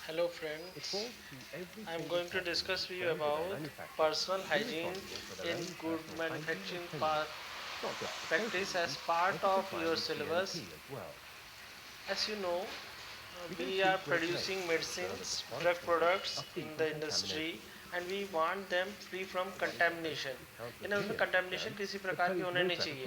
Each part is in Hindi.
Hello friends, I am going to discuss with you about personal hygiene in good manufacturing practice as part of your syllabus. As you know, we are producing medicines, drug products in the industry and we want them free from contamination. यानी उसमें contamination किसी प्रकार की होने नहीं चाहिए।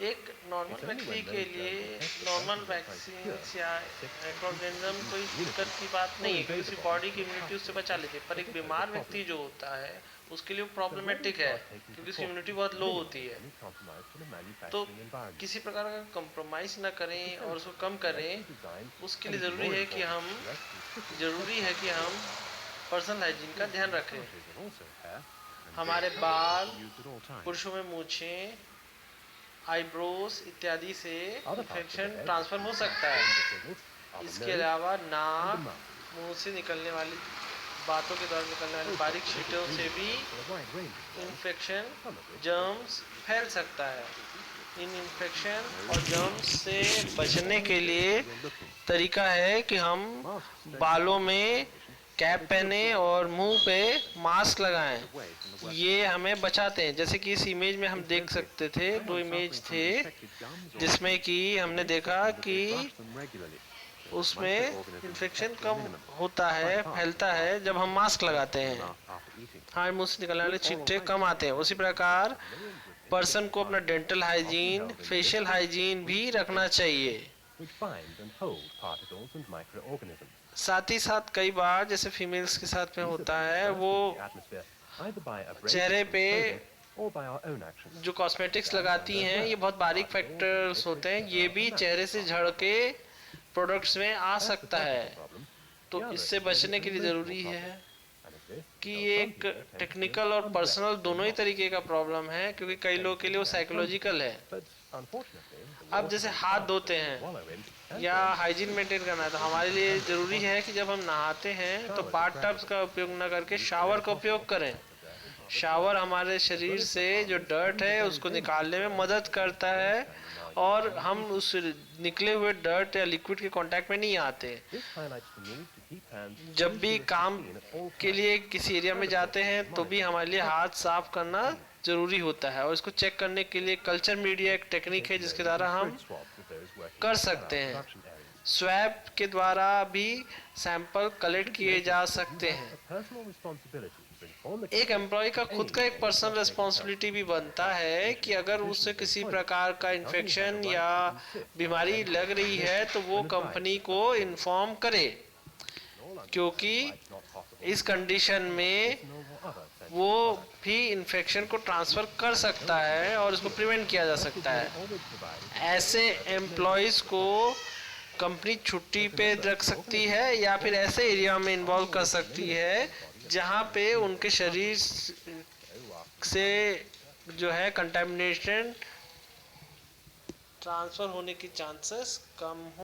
एक नॉर्मल व्यक्ति के लिए नॉर्मल वैक्सीन या माइक्रोऑर्गेनिज्म कोई दिक्कत की बात नहीं है, क्योंकि उसकी बॉडी की इम्यूनिटी उससे बचा लेती है। पर एक बीमार व्यक्ति जो होता है उसके लिए प्रॉब्लमेटिक है, क्योंकि उसकी इम्यूनिटी बहुत लो होती है। तो किसी प्रकार का कंप्रोमाइज़ ना करें और उसको कम करें, उसके लिए ज़रूरी है कि हम पर्सनल हाइजीन का ध्यान रखें। हमारे बाल, पुरुषों में मूछें, आईब्रोज इत्यादि से इन्फेक्शन ट्रांसफर हो सकता है। इसके अलावा नाक, मुंह से निकलने वाली बातों के द्वारा निकलने वाली बारीक छींटों से भी इन्फेक्शन जर्म्स फैल सकता है। इन इन्फेक्शन और जर्म्स से बचने के लिए तरीका है कि हम बालों में कैप पहने और मुंह पे मास्क लगाएं। ये हमें बचाते हैं। जैसे कि इस इमेज में हम देख सकते थे, दो इमेज थे जिसमें कि हमने देखा कि उसमें इन्फेक्शन कम होता है, फैलता है जब हम मास्क लगाते हैं। हमारे मुंह से निकलने वाले छींटे कम आते हैं। उसी प्रकार पर्सन को अपना डेंटल हाइजीन, फेशियल हाइजीन भी रखना चाहिए। साथ ही साथ कई बार जैसे फीमेल्स के साथ में होता है, वो चेहरे पे जो कॉस्मेटिक्स लगाती हैं, ये बहुत बारीक फैक्टर्स होते हैं, ये भी चेहरे से झड़ के प्रोडक्ट्स में आ सकता है। तो इससे बचने के लिए ज़रूरी है कि एक टेक्निकल और पर्सनल दोनों ही तरीके का प्रॉब्लम है, क्योंकि कई लोगों के लिए वो साइकोलॉजिकल है। अब जैसे हाथ धोते हैं या हाइजीन मेंटेन करना है, तो हमारे लिए ज़रूरी है कि जब हम नहाते हैं तो बाथ टब्स का उपयोग न करके शावर का उपयोग करें। शावर हमारे शरीर से जो डर्ट है उसको निकालने में मदद करता है और हम उस निकले हुए डर्ट या लिक्विड के कांटेक्ट में नहीं आते। जब भी काम के लिए किसी एरिया में जाते हैं तो भी हमारे लिए हाथ साफ करना जरूरी होता है, और इसको चेक करने के लिए कल्चर मीडिया एक टेक्निक है जिसके द्वारा हम कर सकते हैं। स्वैब के द्वारा भी सैंपल कलेक्ट किए जा सकते हैं। एक एम्प्लॉय का खुद का एक पर्सनल रिस्पॉन्सिबिलिटी भी बनता है कि अगर उससे किसी प्रकार का इन्फेक्शन या बीमारी लग रही है तो वो कंपनी को इन्फॉर्म करे, क्योंकि इस कंडीशन में वो भी इन्फेक्शन को ट्रांसफ़र कर सकता है और इसको प्रिवेंट किया जा सकता है। ऐसे एम्प्लॉयज़ को कंपनी छुट्टी पे रख सकती है या फिर ऐसे एरिया में इन्वॉल्व कर सकती है जहाँ पे उनके शरीर से जो है कंटामिनेशन ट्रांसफ़र होने की चांसेस कम हो।